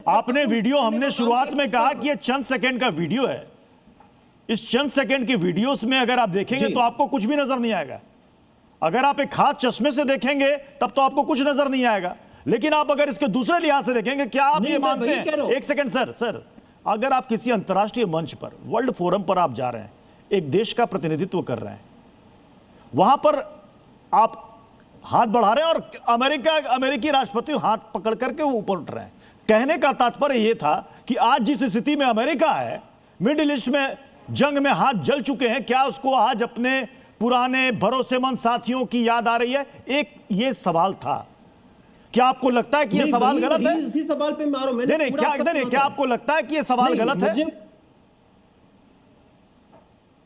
आपने वीडियो, हमने शुरुआत में कहा कि ये चंद सेकंड का वीडियो है। इस चंद सेकंड की वीडियोस में अगर आप देखेंगे तो आपको कुछ भी नजर नहीं आएगा। अगर आप एक खास चश्मे से देखेंगे तब तो आपको कुछ नजर नहीं आएगा, लेकिन आप अगर इसके दूसरे लिहाज से देखेंगे, क्या आप ये मानते हैं, एक सेकंड सर, अगर आप किसी अंतर्राष्ट्रीय मंच पर, वर्ल्ड फोरम पर आप जा रहे हैं, एक देश का प्रतिनिधित्व कर रहे हैं, वहां पर आप हाथ बढ़ा रहे हैं और अमेरिकी राष्ट्रपति हाथ पकड़ करके वो ऊपर उठ रहे हैं। कहने का तात्पर्य यह था कि आज जिस स्थिति में अमेरिका है, मिडिल ईस्ट में जंग में हाथ जल चुके हैं, क्या उसको आज अपने पुराने भरोसेमंद साथियों की याद आ रही है? एक ये सवाल था। क्या आपको लगता है कि ये सवाल गलत है? इसी सवाल पे मारो मैंने। नहीं, क्या आपको लगता है कि ये सवाल गलत है?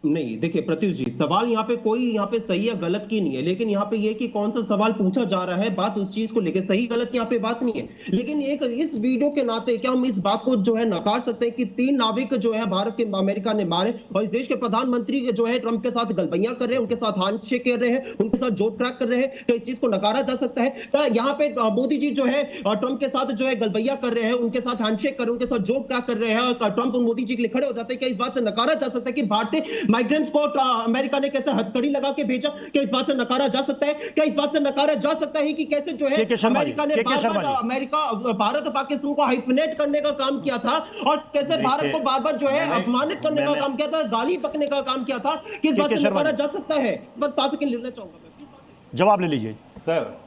नहीं, देखिए प्रत्युष जी, सवाल यहाँ पे कोई यहाँ पे सही या गलत की नहीं है, लेकिन यहाँ पे ये कि कौन सा सवाल पूछा जा रहा है, बात उस चीज को लेके सही गलत की यहाँ पे बात नहीं है। लेकिन एक इस वीडियो के नाते क्या हम इस बात को जो है नकार सकते हैं कि 3 नाविक जो है भारत के अमेरिका ने मारे और इस देश के प्रधानमंत्री जो है ट्रंप के साथ गलबैया कर रहे हैं, उनके साथ हैंडशेक कर रहे हैं, उनके साथ जोड़ ट्रैक कर रहे हैं? तो इस चीज को नकारा जा सकता है? तो यहाँ पे मोदी जी जो है ट्रंप के साथ जो है गलबैया कर रहे हैं, उनके साथ हैंडशेक कर रहे हैं, उनके साथ जोड़ ट्रैक कर रहे हैं और ट्रंप और मोदी जी के लिए खड़े हो जाते हैं, क्या इस बात से नकारा जा सकता है कि भारतीय माइग्रेंट्स को अमेरिका ने कैसे हथकड़ी लगा के भेजा? क्या इस बात से नकारा जा सकता है? क्या इस बात से नकारा जा सकता है कि कैसे जो है अमेरिका ने भारत और पाकिस्तान को हाइफनेट करने का काम किया था और कैसे भारत को बार बार जो है अपमानित करने का काम किया था, गाली बकने का काम किया था? किस बात से नकारा जा सकता है? बस 5 सेकंड लेना चाहूंगा, जवाब ले लीजिए। सर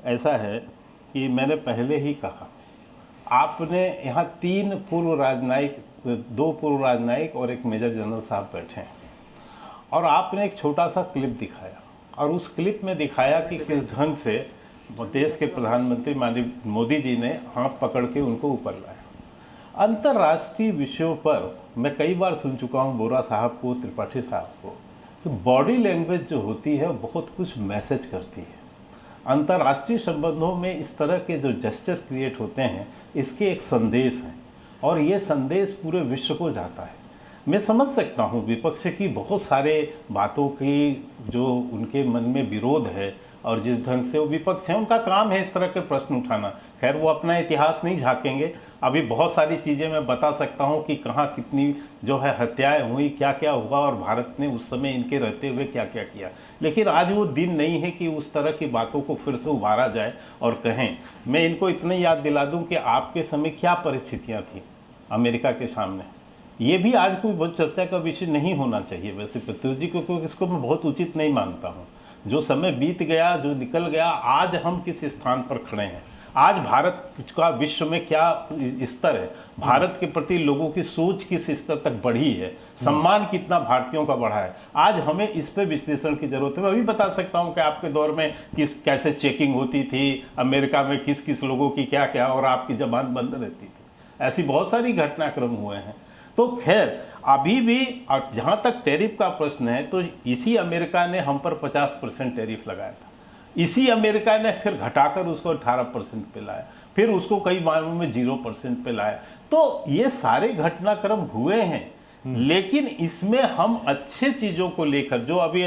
ऐसा है कि मैंने पहले ही कहा, आपने यहाँ 2 पूर्व राजनयिक और एक मेजर जनरल साहब बैठे हैं और आपने एक छोटा सा क्लिप दिखाया और उस क्लिप में दिखाया कि किस ढंग से देश के प्रधानमंत्री माननीय मोदी जी ने हाथ पकड़ के उनको ऊपर लाया। अंतर्राष्ट्रीय विषयों पर मैं कई बार सुन चुका हूँ बोरा साहब को, त्रिपाठी साहब को, कि बॉडी लैंग्वेज जो होती है बहुत कुछ मैसेज करती है। अंतर्राष्ट्रीय संबंधों में इस तरह के जो जेस्चर्स क्रिएट होते हैं, इसके एक संदेश हैं और ये संदेश पूरे विश्व को जाता है। मैं समझ सकता हूँ विपक्ष की बहुत सारे बातों की जो उनके मन में विरोध है और जिस ढंग से वो विपक्ष है, उनका काम है इस तरह के प्रश्न उठाना। खैर वो अपना इतिहास नहीं झाँकेंगे, अभी बहुत सारी चीज़ें मैं बता सकता हूँ कि कहाँ कितनी जो है हत्याएं हुई, क्या क्या हुआ और भारत ने उस समय इनके रहते हुए क्या क्या किया। लेकिन आज वो दिन नहीं है कि उस तरह की बातों को फिर से उभारा जाए और कहें। मैं इनको इतना याद दिला दूँ कि आपके समय क्या परिस्थितियाँ थी अमेरिका के सामने। ये भी आज कोई बहुत चर्चा का विषय नहीं होना चाहिए वैसे प्रत्युष जी, क्योंकि इसको मैं बहुत उचित नहीं मानता हूँ। जो समय बीत गया, जो निकल गया, आज हम किस स्थान पर खड़े हैं, आज भारत का विश्व में क्या स्तर है, भारत के प्रति लोगों की सोच किस स्तर तक बढ़ी है, सम्मान कितना भारतीयों का बढ़ा है, आज हमें इस पे विश्लेषण की जरूरत है। मैं अभी बता सकता हूँ कि आपके दौर में कैसे चेकिंग होती थी, अमेरिका में किस किस लोगों की क्या क्या, और आपकी जबान बंद रहती थी। ऐसी बहुत सारी घटनाक्रम हुए हैं। तो खैर अभी भी, और जहाँ तक टैरिफ का प्रश्न है, तो इसी अमेरिका ने हम पर 50% टैरिफ लगाया था। इसी अमेरिका ने फिर घटाकर उसको 18% पे लाया, फिर उसको कई मामलों में 0% पे लाया। तो ये सारे घटनाक्रम हुए हैं, लेकिन इसमें हम अच्छे चीज़ों को लेकर, जो अभी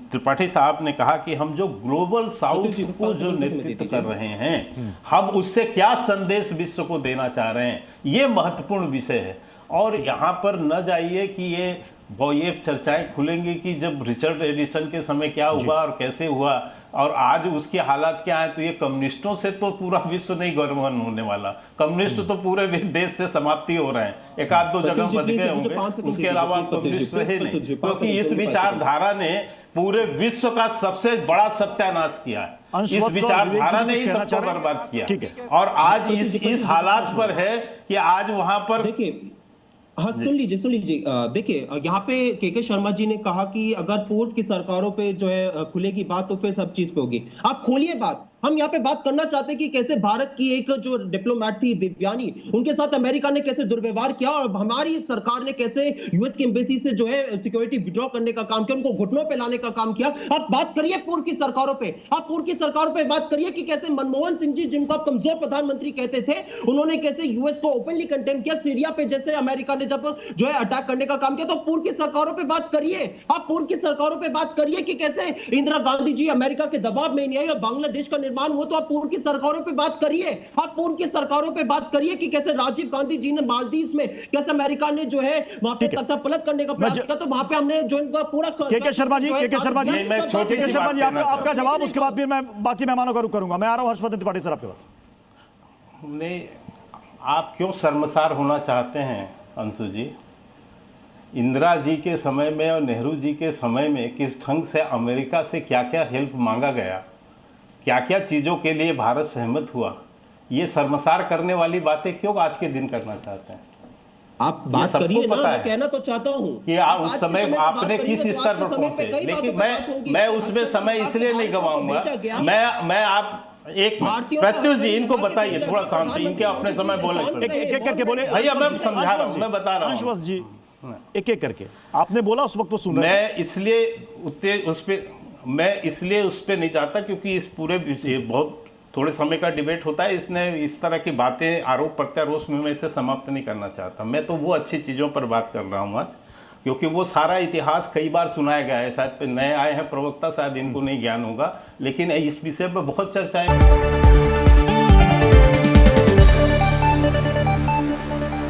त्रिपाठी साहब ने कहा कि हम जो ग्लोबल साउथ को जो नेतृत्व कर रहे हैं, हम उससे क्या संदेश विश्व को देना चाह रहे हैं, ये महत्वपूर्ण विषय है। और यहाँ पर न जाइए कि ये चर्चाएं खुलेंगी कि जब रिचर्ड एडिसन के समय क्या हुआ और कैसे हुआ और आज उसकी हालात क्या है। तो ये कम्युनिस्टों से तो पूरा विश्व नहीं गवर्न होने वाला, कम्युनिस्ट तो पूरे देश से समाप्ति हो रहे हैं, एक आध दो जगह बच गए होंगे, उसके अलावा कम्युनिस्ट रहे नहीं, क्योंकि इस विचारधारा ने पूरे विश्व का सबसे बड़ा सत्यानाश किया है। इस विचारधारा ने ही सबको बर्बाद किया और आज इस हालात पर है कि आज वहां पर हाँ सुन लीजिए देखिए यहाँ पे के शर्मा जी ने कहा कि अगर पूर्व की सरकारों पे जो है खुलेगी बात तो फिर सब चीज पे होगी। आप खोलिए बात। हम यहाँ पे बात करना चाहते हैं कि कैसे भारत की एक जो डिप्लोमेट थी दिव्यानी, उनके साथ अमेरिका ने कैसे दुर्व्यवहार किया और हमारी सरकार ने कैसे यूएस की एम्बेसी से जो है सिक्योरिटी विड्रॉ करने का काम किया, उनको घुटनों पे लाने का काम किया। आप बात करिए पूर्व की सरकारों पे, आप पूर्व की सरकारों पे बात करिए कि कैसे मनमोहन सिंह जी, जिनको आप कमजोर प्रधानमंत्री कहते थे, उन्होंने कैसे यूएस को ओपनली कंडेम किया। सीरिया पे जैसे अमेरिका ने जब जो है अटैक करने का काम किया, तो पूर्व की सरकारों पे बात करिए। आप पूर्व की सरकारों पे बात करिए कि कैसे इंदिरा गांधी जी अमेरिका के दबाव में नहीं आई और बांग्लादेश का निर्माण हुआ, तो आप पूर्व की सरकारों पे बात करिए, आप पूर्व की सरकारों पे बात करिए कि कैसे राजीव गांधी जी ने मालदीव में, कैसे अमेरिका ने जो है वहां पे तख्ता पलट करने का प्रयास किया, तो वहां पे हमने जो इनका पूरा के शर्मा जी, के शर्मा जी, आपका जवाब, उसके बाद फिर मैं बाकी मेहमानों का रुख करूंगा। मैं आ रहा हूं हर्षवर्धन त्रिपाठी सर आपके पास। नहीं, आप क्यों शर्मसार होना चाहते हैं अंशु जी? इंदिरा जी के समय में और नेहरू जी के समय में किस ढंग से अमेरिका से क्या क्या हेल्प मांगा गया, क्या क्या चीज़ों के लिए भारत सहमत हुआ, ये शर्मसार करने वाली बातें क्यों आज के दिन करना चाहते हैं? आप बात करिए ना, मैं कहना तो चाहता हूं कि आप उस समय आपने किस स्तर पर पहुंचे, लेकिन मैं उसमें समय इसलिए नहीं गंवाऊंगा। मैं आप एक प्रत्युष जी इनको बताइए, थोड़ा शांति, इनके अपने समय बोले, एक करके बोले भैया, मैं समझा रहा हूँ, मैं बता रहा हूँ अंशुवश जी, एक एक करके आपने बोला, उस वक्त तो सुन रहे मैं इसलिए उस पर नहीं चाहता क्योंकि इस पूरे बहुत थोड़े समय का डिबेट होता है, इसने इस तरह की बातें, आरोप प्रत्यारोप में मैं इसे समाप्त नहीं करना चाहता। मैं तो वो अच्छी चीज़ों पर बात कर रहा हूँ आज, क्योंकि वो सारा इतिहास कई बार सुनाया गया है। शायद नए आए हैं प्रवक्ता, शायद इनको नहीं ज्ञान होगा, लेकिन इस विषय पर बहुत चर्चाएं